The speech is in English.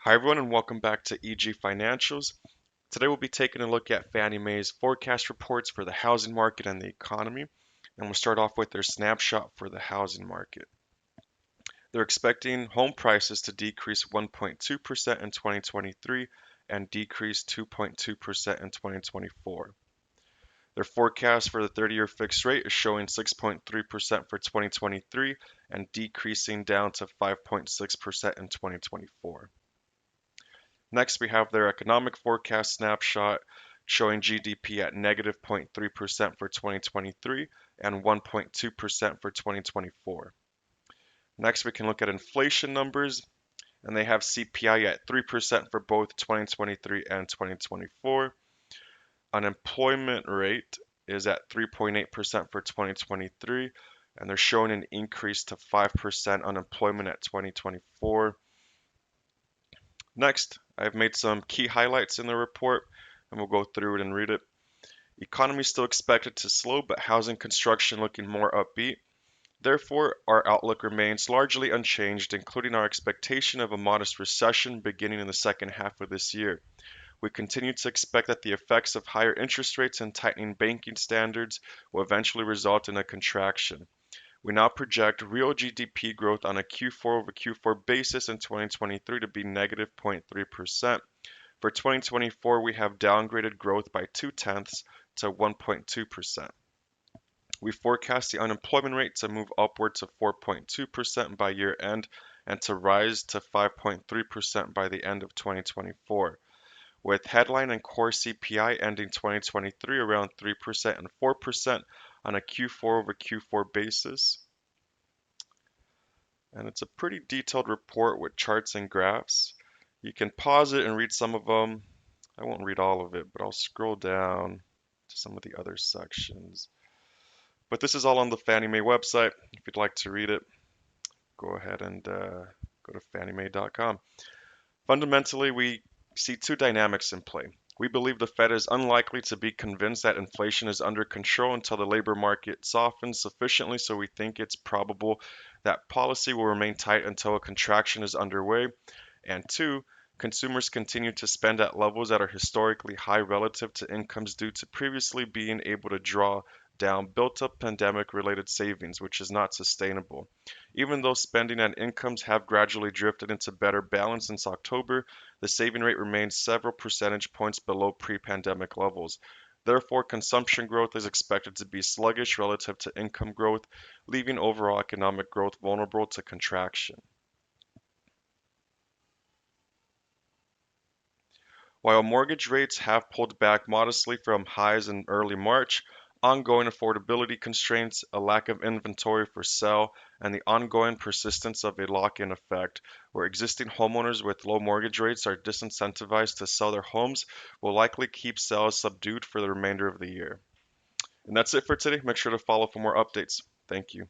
Hi everyone and welcome back to EG Financials. Today we'll be taking a look at Fannie Mae's forecast reports for the housing market and the economy. And we'll start off with their snapshot for the housing market. They're expecting home prices to decrease 1.2% in 2023 and decrease 2.2% in 2024. Their forecast for the 30-year fixed rate is showing 6.3% for 2023 and decreasing down to 5.6% in 2024. Next, we have their economic forecast snapshot showing GDP at negative 0.3% for 2023 and 1.2% for 2024. Next, we can look at inflation numbers, and they have CPI at 3% for both 2023 and 2024. Unemployment rate is at 3.8% for 2023, and they're showing an increase to 5% unemployment at 2024. Next, I've made some key highlights in the report, and we'll go through it and read it. Economy still expected to slow, but housing construction looking more upbeat. Therefore, our outlook remains largely unchanged, including our expectation of a modest recession beginning in the second half of this year. We continue to expect that the effects of higher interest rates and tightening banking standards will eventually result in a contraction. We now project real GDP growth on a Q4 over Q4 basis in 2023 to be negative 0.3%. For 2024, we have downgraded growth by 0.2 to 1.2%. We forecast the unemployment rate to move upward to 4.2% by year end and to rise to 5.3% by the end of 2024, with headline and core CPI ending 2023 around 3% and 4% on a Q4 over Q4 basis. And it's a pretty detailed report with charts and graphs. You can pause it and read some of them. I won't read all of it, but I'll scroll down to some of the other sections. But this is all on the Fannie Mae website. If you'd like to read it, go ahead and go to fanniemae.com. Fundamentally, we see two dynamics in play. We believe the Fed is unlikely to be convinced that inflation is under control until the labor market softens sufficiently, so we think it's probable that policy will remain tight until a contraction is underway. And two, consumers continue to spend at levels that are historically high relative to incomes due to previously being able to draw down built-up pandemic-related savings, which is not sustainable. Even though spending and incomes have gradually drifted into better balance since October, the saving rate remains several percentage points below pre-pandemic levels. Therefore, consumption growth is expected to be sluggish relative to income growth, leaving overall economic growth vulnerable to contraction. While mortgage rates have pulled back modestly from highs in early March, ongoing affordability constraints, a lack of inventory for sale, and the ongoing persistence of a lock-in effect, where existing homeowners with low mortgage rates are disincentivized to sell their homes, will likely keep sales subdued for the remainder of the year. And that's it for today. Make sure to follow for more updates. Thank you.